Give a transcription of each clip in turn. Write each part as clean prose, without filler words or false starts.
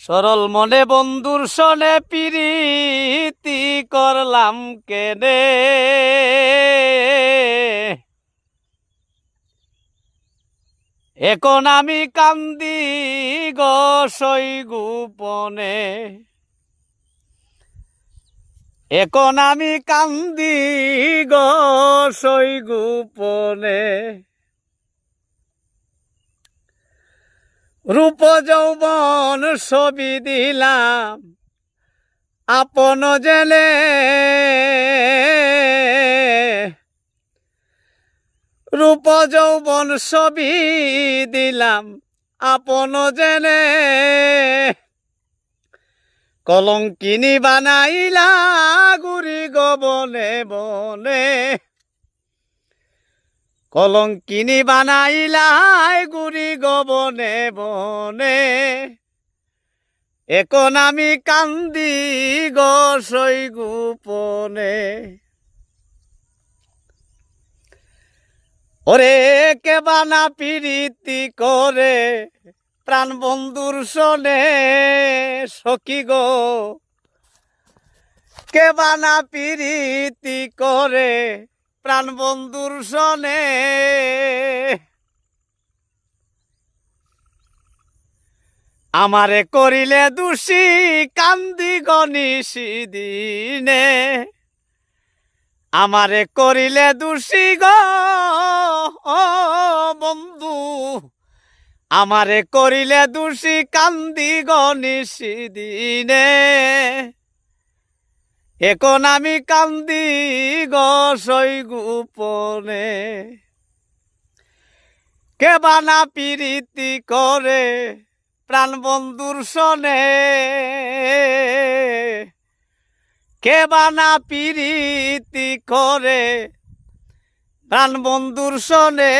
সরল মনে বন্ধুর সনে প্রীতি করলাম কেনে, এখন আমি কান্দি গো সই গোপনে, এখন আমি কান্দি গো সই গোপনে। রূপ যৌবন ছবি দিলাম আপন জেনে, রূপ যৌবন ছবি দিলাম আপন জেনে, কলঙ্কিনী বানাইলা গুরি গবনে বনে, কলঙ্কিনী বানাইলাই গুরি গবনে বনে, এখন আমি কান্দি গো সই গোপনে। ওরে কে বানা প্রীতি করে প্রাণ বন্ধুর সনে, সখী গো কে বানা প্রীতি করে প্রাণ বন্ধুর সনে, আমারে করিলে দোষী কান্দি গনিশি দিনে, আমারে করিলে দোষী গো বন্ধু, আমারে করিলে দোষী কান্দি গনিশি দিনে, এখন আমি কান্দি গো সই গোপনে। কে বানা প্রীতি করে প্রাণ বন্ধুর সনে, কে বানা প্রীতি করে প্রাণ বন্ধুর সনে,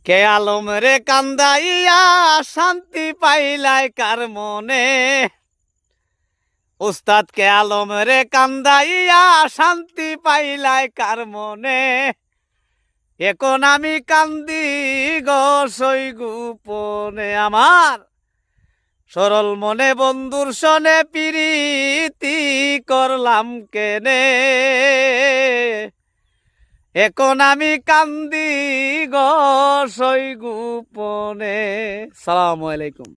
কে আলম রে কান্দাইয়া শান্তি পাইলাই কার মনে, উস্তাদ কে আলম রে কান্দাইয়া শান্তি পাইলাই কার মনে, এখন আমি কান্দি গো সই গোপনে। আমার সরল মনে বন্ধুর সনে প্রীতি করলাম কেনে, এখন আমি কান্দি গো সই গোপনে। সালামু আলাইকুম।